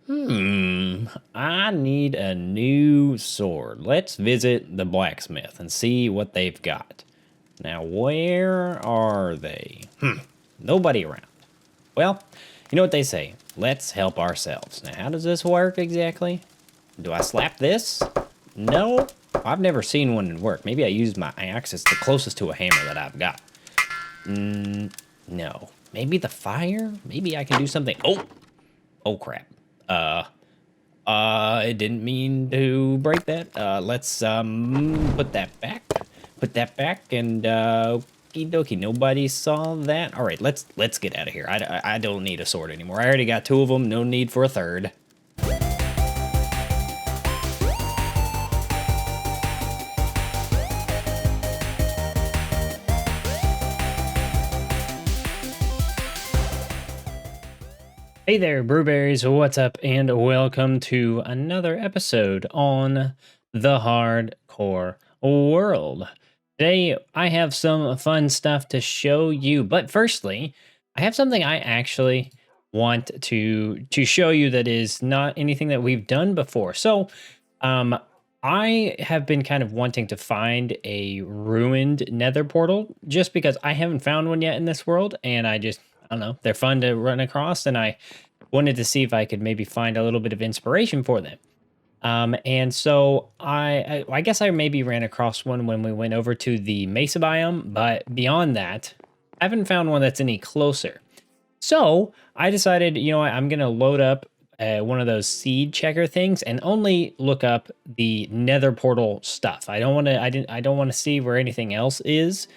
I need a new sword. Let's visit the blacksmith and see what they've got. Now, where are they? Nobody around. Well, you know what they say. Let's help ourselves. Now, how does this work exactly? Do I slap this? No, I've never seen one work. Maybe I used my axe. It's the closest to a hammer that I've got. No. Maybe the fire? Maybe I can do something. Oh crap. I didn't mean to break that. Let's put that back. Put that back, and okie dokie. Nobody saw that. All right, let's get out of here. I don't need a sword anymore. I already got 2 of them. No need for a third. Hey there, Brewberries, what's up, and welcome to another episode on the Hardcore World. Today, I have some fun stuff to show you, but firstly, I have something I actually want to show you that is not anything that we've done before. So, I have been kind of wanting to find a ruined nether portal just because I haven't found one yet in this world, and I don't know, they're fun to run across, and I wanted to see if I could maybe find a little bit of inspiration for them. And so I guess I maybe ran across one when we went over to the Mesa biome, but beyond that, I haven't found one that's any closer. So I decided, you know what, I'm gonna load up one of those seed checker things and only look up the nether portal stuff. I don't want to see where anything else is,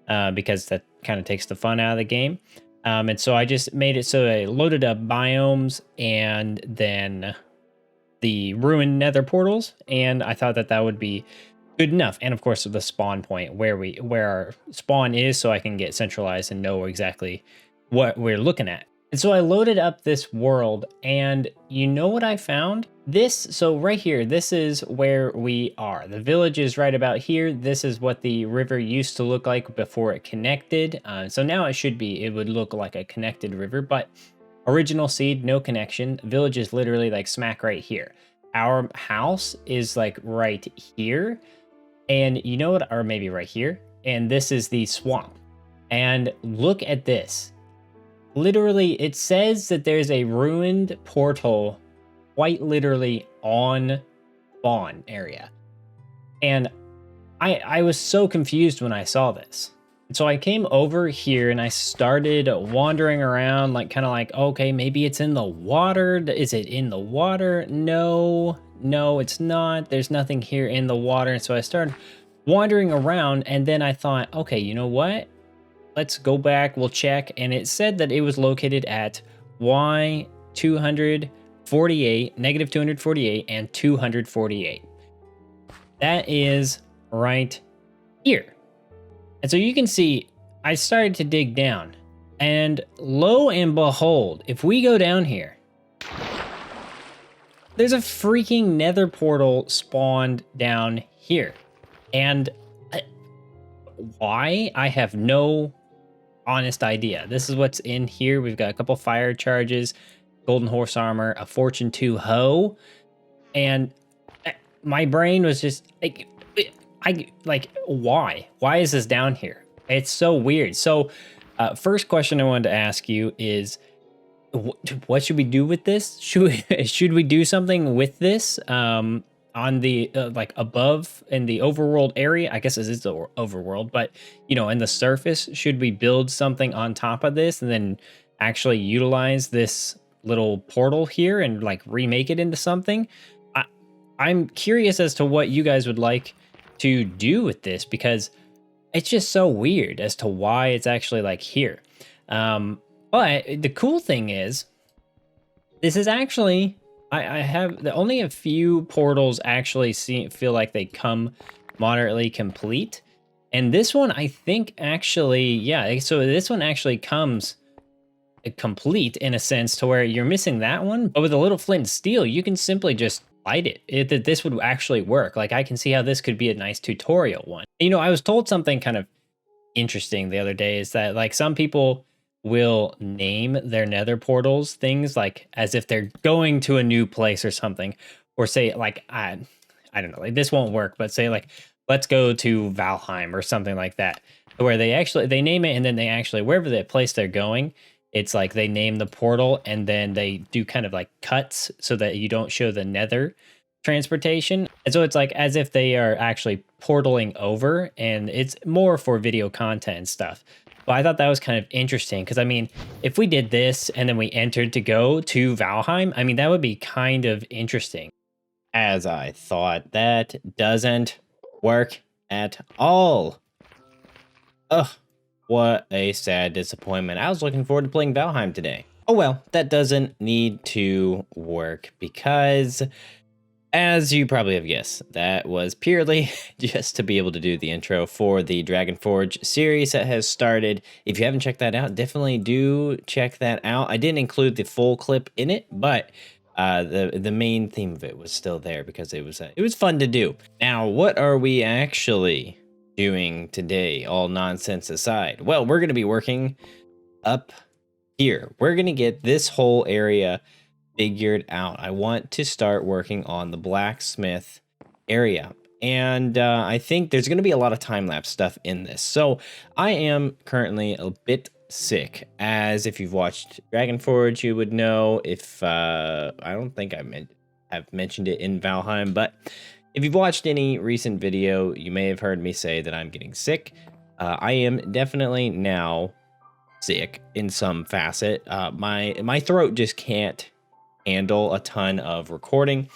because that kind of takes the fun out of the game. And so I just made it so I loaded up biomes and then the ruined nether portals, and I thought that that would be good enough. And of course, the spawn point where our spawn is, so I can get centralized and know exactly what we're looking at. And so I loaded up this world, and you know what I found? So right here, this is where we are. The village is right about here. This is what the river used to look like before it connected. So now it would look like a connected river, but original seed, no connection. Village is literally like smack right here. Our house is like right here. And you know what, or maybe right here. And this is the swamp. And look at this. Literally, it says that there's a ruined portal quite literally on spawn area. And I was so confused when I saw this. So I came over here and I started wandering around, like kind of like, okay, maybe it's in the water. Is it in the water? No, it's not. There's nothing here in the water. And so I started wandering around, and then I thought, okay, you know what? Let's go back, we'll check, and it said that it was located at Y248, negative 248, and 248. That is right here. And so you can see, I started to dig down, and lo and behold, if we go down here, there's a freaking nether portal spawned down here. And why? I have no honest idea. This is what's in here. We've got a couple fire charges, golden horse armor, a fortune 2 hoe, and my brain was just like, why is this down here? It's so weird. So first question I wanted to ask you is, what should we do with this? Should we do something with this on the like above in the overworld area? I guess this is the overworld, but you know, in the surface, should we build something on top of this and then actually utilize this little portal here and like remake it into something? I'm curious as to what you guys would like to do with this, because it's just so weird as to why it's actually like here. But the cool thing is, this is actually, I have only a few portals actually feel like they come moderately complete. And this one, I think actually, yeah, so this one actually comes complete in a sense to where you're missing that one. But with a little flint and steel, you can simply just light it. That this would actually work. Like, I can see how this could be a nice tutorial one. You know, I was told something kind of interesting the other day, is that like some people will name their nether portals things like as if they're going to a new place or something, or say like I don't know, like this won't work, but say like let's go to Valheim or something like that, where they name it and then they actually wherever the place they're going, it's like they name the portal and then they do kind of like cuts so that you don't show the nether transportation. And so it's like as if they are actually portaling over and it's more for video content and stuff. But I thought that was kind of interesting because I mean, if we did this and then we entered to go to Valheim, I mean, that would be kind of interesting. As I thought, that doesn't work at all. Ugh, what a sad disappointment. I was looking forward to playing Valheim today. Oh well, that doesn't need to work because, as you probably have guessed, that was purely just to be able to do the intro for the DragonForge series that has started. If you haven't checked that out, definitely do check that out. I didn't include the full clip in it, but the main theme of it was still there because it was fun to do. Now, what are we actually doing today, all nonsense aside? Well, we're going to be working up here. We're going to get this whole area figured out. I want to start working on the blacksmith area. And I think there's going to be a lot of time-lapse stuff in this. So I am currently a bit sick, as if you've watched DragonForge, you would know. If I don't think have mentioned it in Valheim, but if you've watched any recent video, you may have heard me say that I'm getting sick. I am definitely now sick in some facet. My throat just can't handle a ton of recording,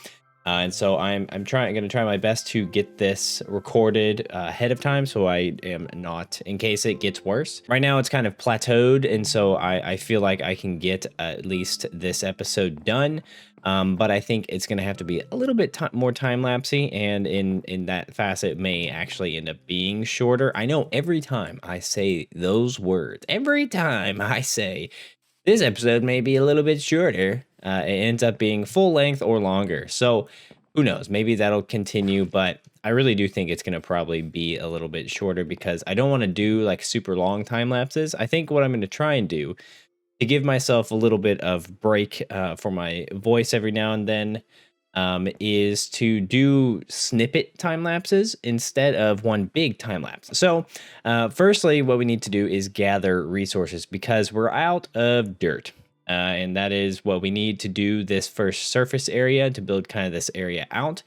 and so I'm going to try my best to get this recorded ahead of time, so I am not, in case it gets worse. Right now it's kind of plateaued, and so I feel like I can get at least this episode done, but I think it's going to have to be a little bit more time-lapsey, and in that facet it may actually end up being shorter. I know every time I say those words, every time I say this episode may be a little bit shorter, it ends up being full length or longer. So who knows? Maybe that'll continue, but I really do think it's going to probably be a little bit shorter because I don't want to do like super long time lapses. I think what I'm going to try and do to give myself a little bit of break for my voice every now and then is to do snippet time lapses instead of one big time lapse. So firstly, what we need to do is gather resources because we're out of dirt. And that is what we need to do this first surface area to build kind of this area out.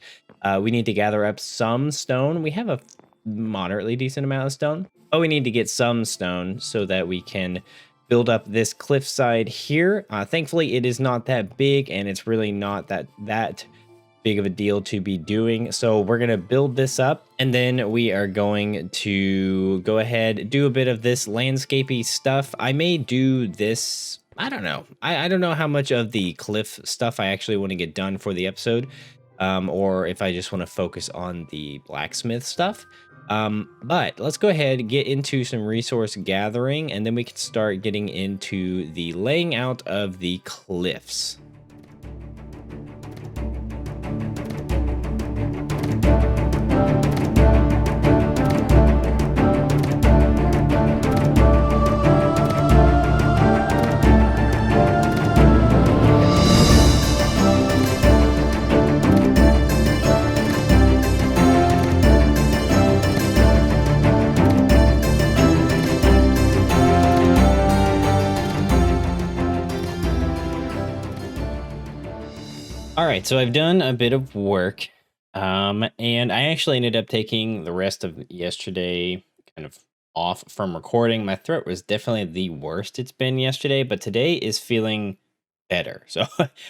We need to gather up some stone. We have a moderately decent amount of stone, but we need to get some stone so that we can build up this cliffside here. Thankfully, it is not that big, and it's really not that big of a deal to be doing. So we're going to build this up, and then we are going to go ahead, do a bit of this landscapey stuff. I may do this, I don't know. I don't know how much of the cliff stuff I actually want to get done for the episode, or if I just want to focus on the blacksmith stuff. But let's go ahead and get into some resource gathering, and then we can start getting into the laying out of the cliffs. All right, so I've done a bit of work, and I actually ended up taking the rest of yesterday kind of off from recording. My throat was definitely the worst it's been yesterday, but today is feeling better. So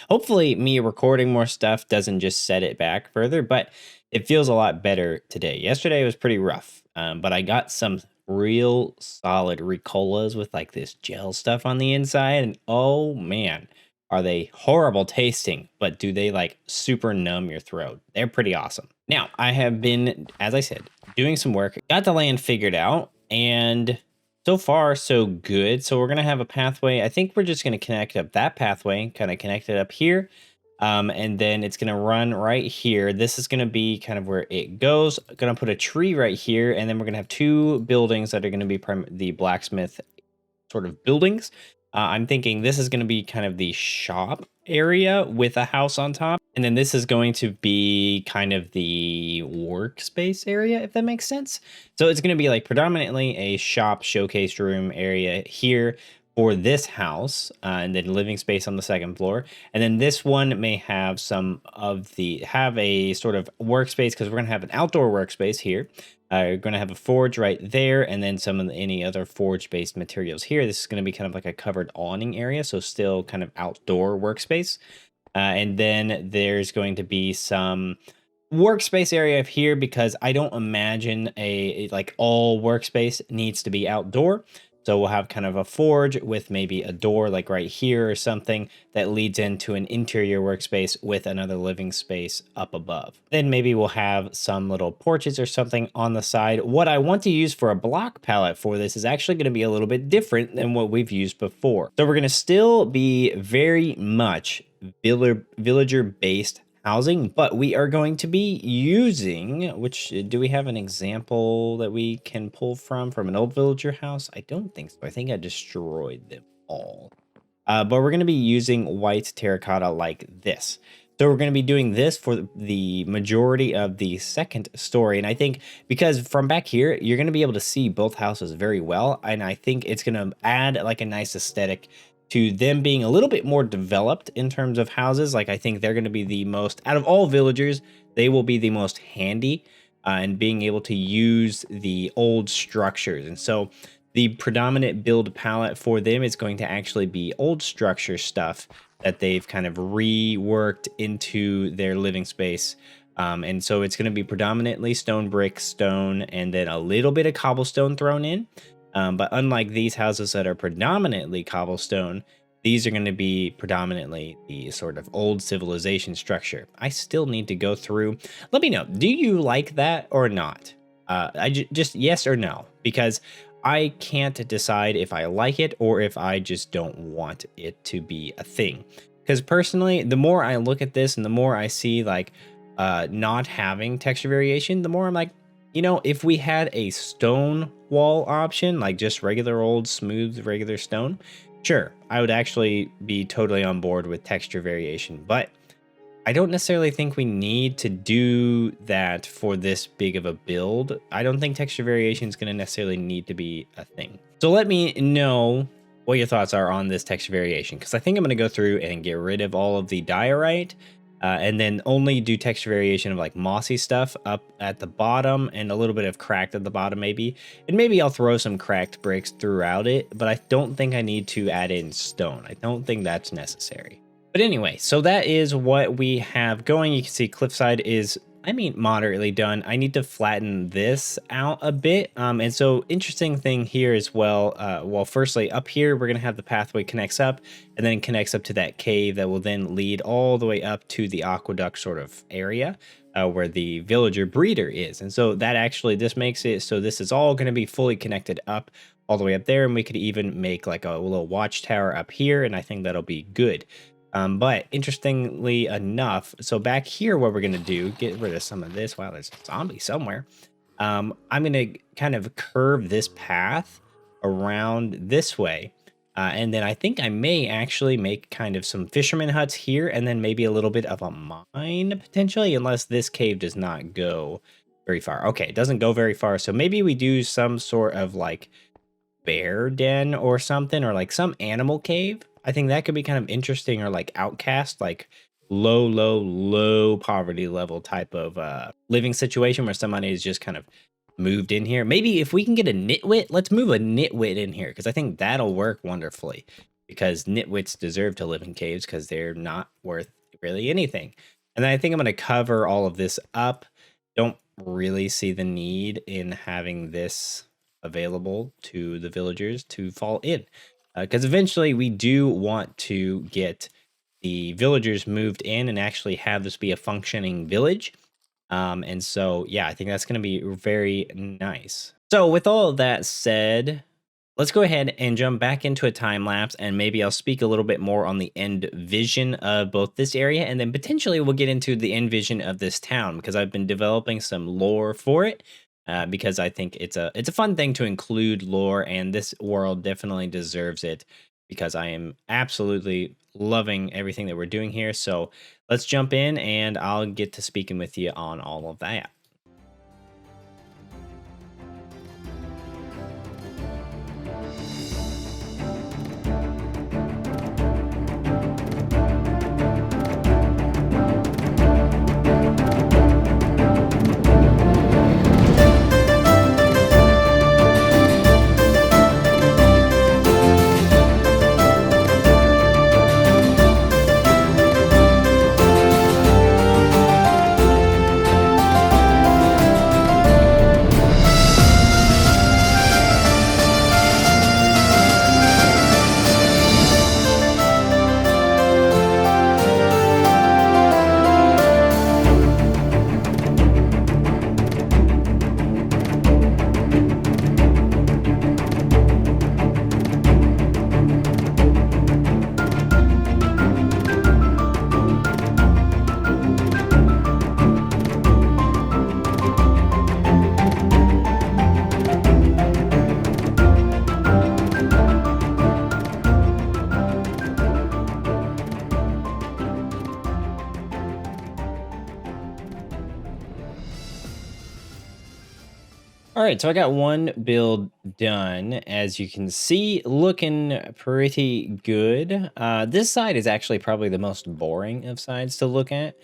hopefully me recording more stuff doesn't just set it back further, but it feels a lot better today. Yesterday was pretty rough, but I got some real solid Ricolas with like this gel stuff on the inside, and oh man, are they horrible tasting, but do they like super numb your throat? They're pretty awesome. Now, I have been, as I said, doing some work, got the land figured out, and so far, so good. So we're going to have a pathway. I think we're just going to connect up that pathway, kind of connect it up here. And then it's going to run right here. This is going to be kind of where it goes. Going to put a tree right here, and then we're going to have two buildings that are going to be the blacksmith sort of buildings. I'm thinking this is going to be kind of the shop area with a house on top. And then this is going to be kind of the workspace area, if that makes sense. So it's going to be like predominantly a shop showcase room area here for this house, and then living space on the second floor. And then this one may have have a sort of workspace, because we're going to have an outdoor workspace here. We're going to have a forge right there, and then any other forge-based materials here. This is going to be kind of like a covered awning area, so still kind of outdoor workspace. And then there's going to be some workspace area here, because I don't imagine like all workspace needs to be outdoor. So we'll have kind of a forge with maybe a door like right here or something that leads into an interior workspace with another living space up above. Then maybe we'll have some little porches or something on the side. What I want to use for a block palette for this is actually going to be a little bit different than what we've used before. So we're going to still be very much villager based housing, but we are going to be using, do we have an example that we can pull from an old villager house? I don't think so. I think I destroyed them all. But we're going to be using white terracotta like this. So we're going to be doing this for the majority of the second story. And I think because from back here, you're going to be able to see both houses very well. And I think it's going to add like a nice aesthetic to them being a little bit more developed in terms of houses. Like I think they're going to be the most, out of all villagers, they will be the most handy and being able to use the old structures. And so the predominant build palette for them is going to actually be old structure stuff that they've kind of reworked into their living space. And so it's going to be predominantly stone, brick, stone, and then a little bit of cobblestone thrown in. But unlike these houses that are predominantly cobblestone, these are going to be predominantly the sort of old civilization structure. I still need to go through. Let me know. Do you like that or not? Just yes or no, because I can't decide if I like it or if I just don't want it to be a thing. Because personally, the more I look at this and the more I see like not having texture variation, the more I'm like, you know, if we had a stone wall option, like just regular old smooth regular stone, sure, I would actually be totally on board with texture variation. But I don't necessarily think we need to do that for this big of a build. I don't think texture variation is going to necessarily need to be a thing. So let me know what your thoughts are on this texture variation, because I think I'm going to go through and get rid of all of the diorite. And then only do texture variation of like mossy stuff up at the bottom and a little bit of cracked at the bottom maybe. And maybe I'll throw some cracked bricks throughout it, but I don't think I need to add in stone. I don't think that's necessary. But anyway, so that is what we have going. You can see Cliffside is, I mean, moderately done. I need to flatten this out a bit. And so interesting thing here as well. Well, firstly, up here, we're going to have the pathway connects up and then connects up to that cave that will then lead all the way up to the aqueduct sort of area where the villager breeder is. And so that actually, this makes it so this is all going to be fully connected up all the way up there. And we could even make like a little watchtower up here. And I think that'll be good. But interestingly enough, so back here, what we're going to do, get rid of some of this. Wow, there's a zombie somewhere. I'm going to kind of curve this path around this way. And then I think I may actually make kind of some fisherman huts here and then maybe a little bit of a mine potentially, unless this cave does not go very far. Okay, it doesn't go very far. So maybe we do some sort of like bear den or something, or like some animal cave. I think that could be kind of interesting, or like outcast, like low poverty level type of living situation where somebody is just kind of moved in here. Maybe if we can get a nitwit, let's move a nitwit in here, because I think that'll work wonderfully, because nitwits deserve to live in caves because they're not worth really anything. And then I think I'm going to cover all of this up. Don't really see the need in having this available to the villagers to fall in, because eventually we do want to get the villagers moved in and actually have this be a functioning village. And so, yeah, I think that's going to be very nice. So with all of that said, let's go ahead and jump back into a time lapse, and maybe I'll speak a little bit more on the end vision of both this area, and then potentially we'll get into the end vision of this town, because I've been developing some lore for it. because I think it's a fun thing to include lore, and this world definitely deserves it because I am absolutely loving everything that we're doing here. So let's jump in, and I'll get to speaking with you on all of that. All right, so I got one build done. As you can see, looking pretty good. This side is actually probably the most boring of sides to look at.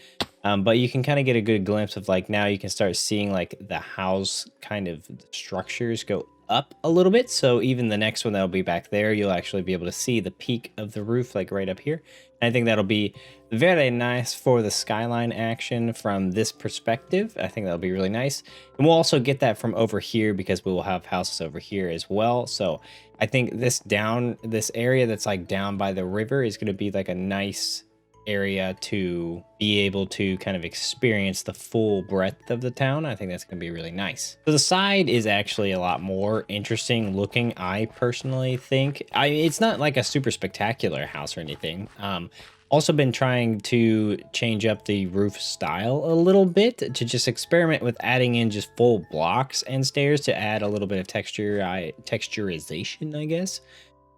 But you can kind of get a good glimpse of like now you can start seeing like the house kind of structures go up a little bit. So even the next one that'll be back there, you'll actually be able to see the peak of the roof like right up here. And I think that'll be very nice for the skyline action from this perspective. I think that'll be really nice. And we'll also get that from over here because we will have houses over here as well. So I think this area that's like down by the river is going to be like a nice area to be able to kind of experience the full breadth of the town. I think that's going to be really nice. So the side is actually a lot more interesting looking, I personally think. It's not like a super spectacular house or anything. Also been trying to change up the roof style a little bit to just experiment with adding in just full blocks and stairs to add a little bit of texturization, I guess.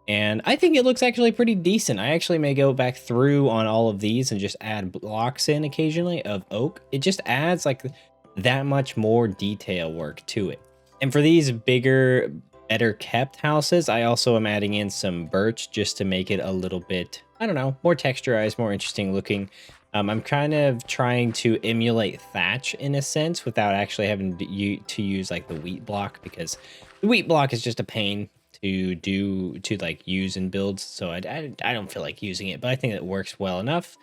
And I think it looks actually pretty decent. I actually may go back through on all of these and just add blocks in occasionally of oak. It just adds like that much more detail work to it. And for these bigger, better kept houses, I also am adding in some birch just to make it a little bit, I don't know, more texturized, more interesting looking. I'm kind of trying to emulate thatch in a sense without actually having to use like the wheat block, because the wheat block is just a pain to like use in builds, so I don't feel like using it, but I think it works well enough.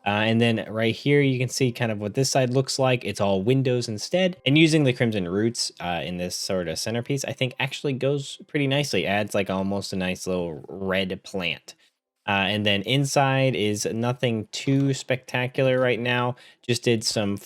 And then right here you can see kind of what this side looks like. It's all windows instead, and using the crimson roots in this sort of centerpiece I think actually goes pretty nicely, adds like almost a nice little red plant. And then inside is nothing too spectacular right now. Just did some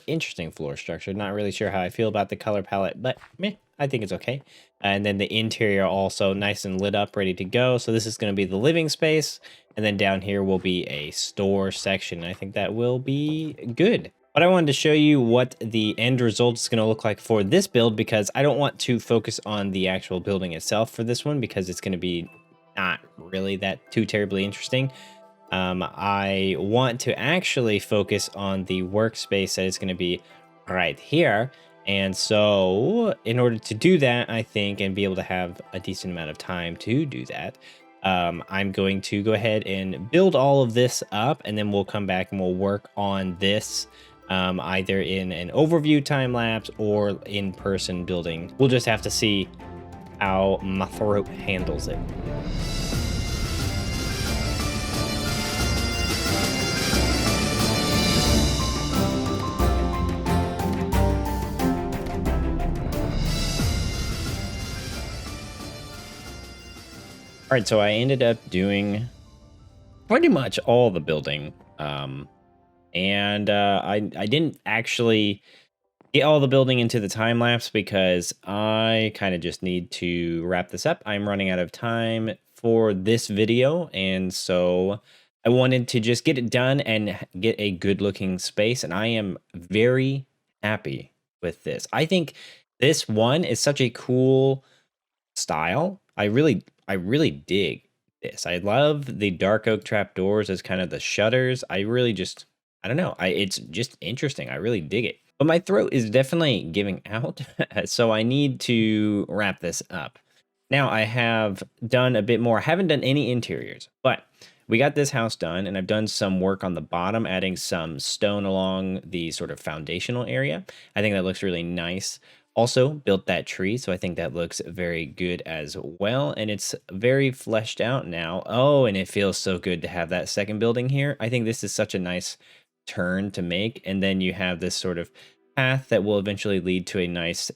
interesting floor structure. Not really sure how I feel about the color palette, but meh, I think it's okay. And then the interior also nice and lit up, ready to go. So this is going to be the living space. And then down here will be a store section. I think that will be good. But I wanted to show you what the end result is going to look like for this build, because I don't want to focus on the actual building itself for this one, because it's going to be not really that too terribly interesting. I want to actually focus on the workspace that is going to be right here. And so in order to do that, I think, and be able to have a decent amount of time to do that, I'm going to go ahead and build all of this up, and then we'll come back and we'll work on this either in an overview time lapse or in person building. We'll just have to see how my throat handles it. All right, so I ended up doing pretty much all the building. I didn't actually get all the building into the time lapse because I kind of just need to wrap this up. I'm running out of time for this video, and so I wanted to just get it done and get a good looking space, and I am very happy with this. I think This one is such a cool style. I really dig this. I love the dark oak trapdoors as kind of the shutters. I really just, I don't know. It's just interesting. I really dig it. But my throat is definitely giving out, so I need to wrap this up. Now I have done a bit more. I haven't done any interiors, but we got this house done, and I've done some work on the bottom, adding some stone along the sort of foundational area. I think that looks really nice. Also built that tree, so I think that looks very good as well, and it's very fleshed out now. Oh, and it feels so good to have that second building here. I think this is such a nice turn to make, and then you have this sort of path that will eventually lead to a nice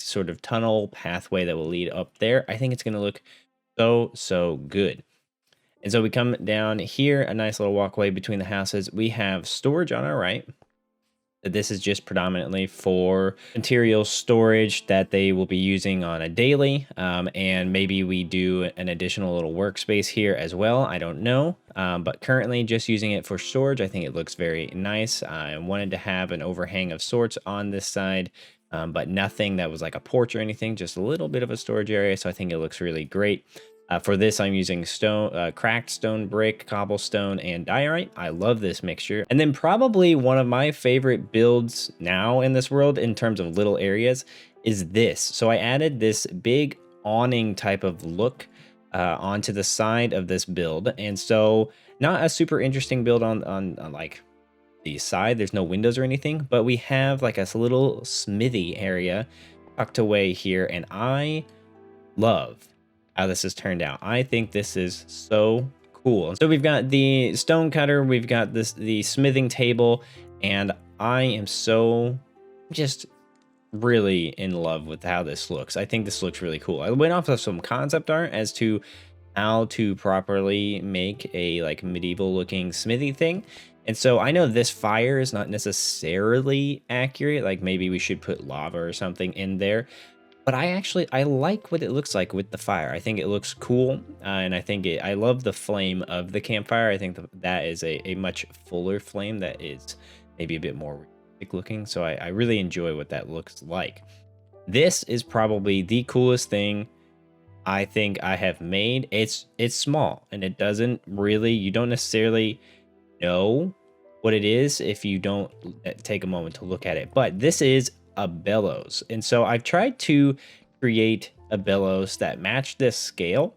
sort of tunnel pathway that will lead up there. I think it's going to look so good. And so we come down here, a nice little walkway between the houses. We have storage on our right. This is just predominantly for material storage that they will be using on a daily. And maybe we do an additional little workspace here as well. I don't know. But currently just using it for storage. I think it looks very nice. I wanted to have an overhang of sorts on this side, but nothing that was like a porch or anything, just a little bit of a storage area. So I think it looks really great. For this, I'm using cracked stone brick, cobblestone, and diorite. I love this mixture. And then probably one of my favorite builds now in this world in terms of little areas is this. So I added this big awning type of look onto the side of this build. And so not a super interesting build on like the side. There's no windows or anything, but we have like a little smithy area tucked away here. And I love how this has turned out. I think this is so cool. So we've got the stone cutter, we've got the smithing table, and I am so just really in love with how this looks. I think this looks really cool. I went off of some concept art as to how to properly make a like medieval looking smithy thing. And so I know this fire is not necessarily accurate. Like maybe we should put lava or something in there. But I like what it looks like with the fire. I think it looks cool, and I love the flame of the campfire. I think that is a much fuller flame that is maybe a bit more realistic looking. So I really enjoy what that looks like. This is probably the coolest thing I think I have made. It's small, and it doesn't really, you don't necessarily know what it is if you don't take a moment to look at it. But this is a bellows. And so I've tried to create a bellows that matched this scale,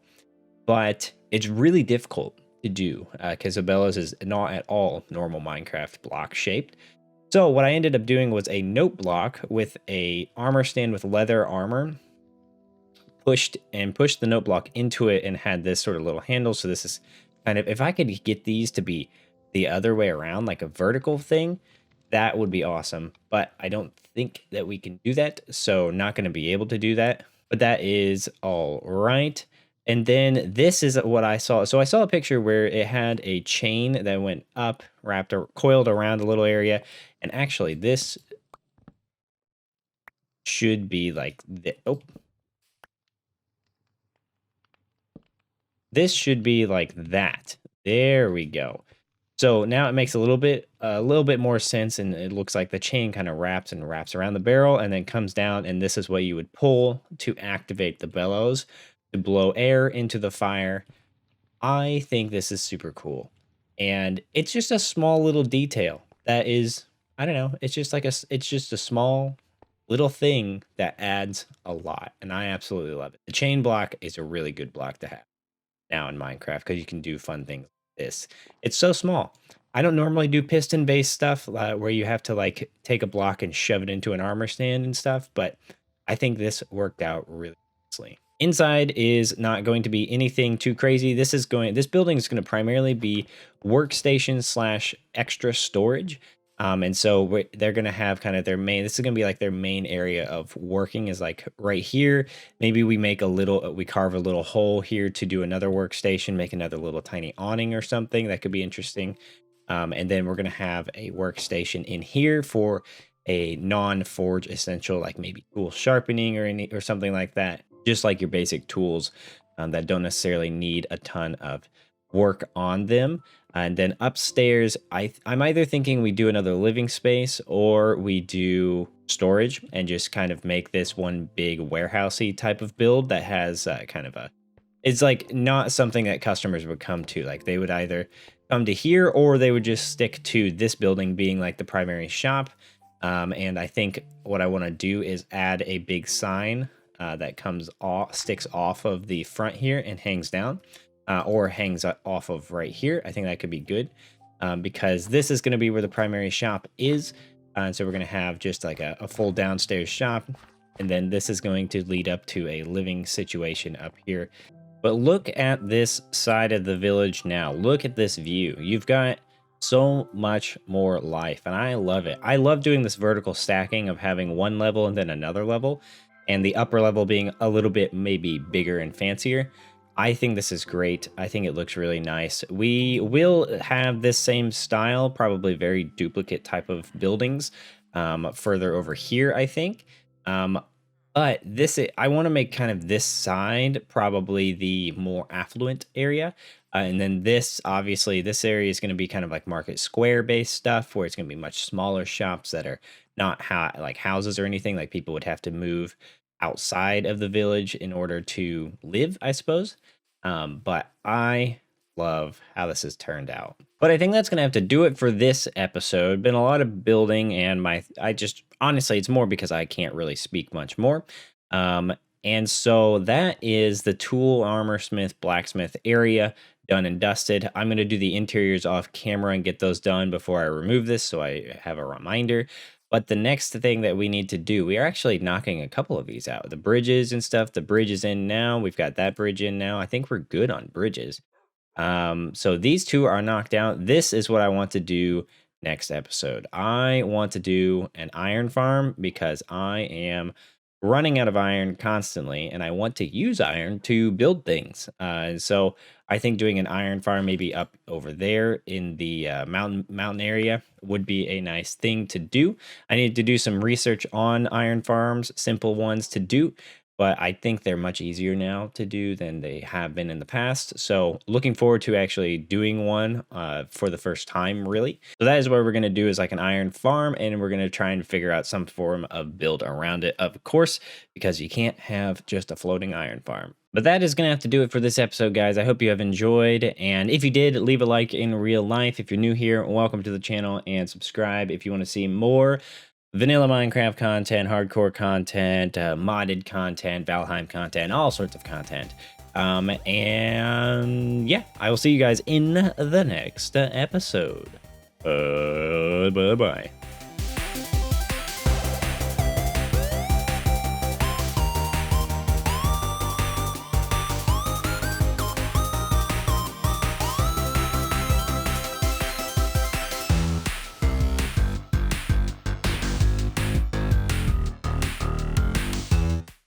but it's really difficult to do because a bellows is not at all normal Minecraft block shaped. So what I ended up doing was a note block with a armor stand with leather armor, pushed the note block into it, and had this sort of little handle. So this is kind of, if I could get these to be the other way around, like a vertical thing, that would be awesome. But I don't think that we can do that, so not going to be able to do that. But that is all right. And then this is what I saw. So I saw a picture where it had a chain that went up, wrapped or coiled around a little area. And actually this should be like this. Oh, this should be like that. There we go. So now it makes a little bit more sense, and it looks like the chain kind of wraps around the barrel and then comes down, and this is what you would pull to activate the bellows to blow air into the fire. I think this is super cool. And it's just a small little detail that is, I don't know, it's just a small little thing that adds a lot, and I absolutely love it. The chain block is a really good block to have now in Minecraft because you can do fun things like this. It's so small. I don't normally do piston based stuff where you have to like take a block and shove it into an armor stand and stuff, but I think this worked out really nicely. Inside is not going to be anything too crazy. This building is going to primarily be workstation slash extra storage. And so they're going to have kind of this is going to be like their main area of working is like right here. Maybe we carve a little hole here to do another workstation, make another little tiny awning or something that could be interesting. And then we're going to have a workstation in here for a non-forge essential, like maybe tool sharpening or something like that. Just like your basic tools that don't necessarily need a ton of work on them. And then upstairs, I'm either thinking we do another living space or we do storage and just kind of make this one big warehousey type of build that has kind of a, it's like not something that customers would come to. Like they would either come to here or they would just stick to this building being like the primary shop. And I think what I want to do is add a big sign that comes off, sticks off of the front here and hangs down, or hangs off of right here. I think that could be good because this is going to be where the primary shop is. And so we're going to have just like a full downstairs shop. And then this is going to lead up to a living situation up here. But look at this side of the village now. Look at this view. You've got so much more life, and I love it. I love doing this vertical stacking of having one level and then another level, and the upper level being a little bit maybe bigger and fancier. I think this is great. I think it looks really nice. We will have this same style, probably very duplicate type of buildings further over here, I think. But this, I want to make kind of this side probably the more affluent area. And then this, obviously, this area is going to be kind of like market square based stuff where it's going to be much smaller shops that are not like houses or anything. Like people would have to move outside of the village in order to live, I suppose. But I love how this has turned out. But I think that's going to have to do it for this episode. Been a lot of building, and I just, honestly, it's more because I can't really speak much more. And so that is the tool, armor smith, blacksmith area done and dusted. I'm going to do the interiors off camera and get those done before I remove this, so I have a reminder. But the next thing that we need to do, we are actually knocking a couple of these out. The bridges and stuff, the bridge is in now. We've got that bridge in now. I think we're good on bridges. So these two are knocked out. This is what I want to do next episode. I want to do an iron farm because I am running out of iron constantly, and I want to use iron to build things. And so I think doing an iron farm maybe up over there in the mountain area would be a nice thing to do. I need to do some research on iron farms, simple ones to do, but I think they're much easier now to do than they have been in the past. So looking forward to actually doing one for the first time, really. So that is what we're going to do, is like an iron farm, and we're going to try and figure out some form of build around it, of course, because you can't have just a floating iron farm. But that is going to have to do it for this episode, guys. I hope you have enjoyed, and if you did, leave a like in real life. If you're new here, welcome to the channel, and subscribe if you want to see more vanilla Minecraft content, hardcore content, modded content, Valheim content, all sorts of content. And yeah, I will see you guys in the next episode. Bye-bye.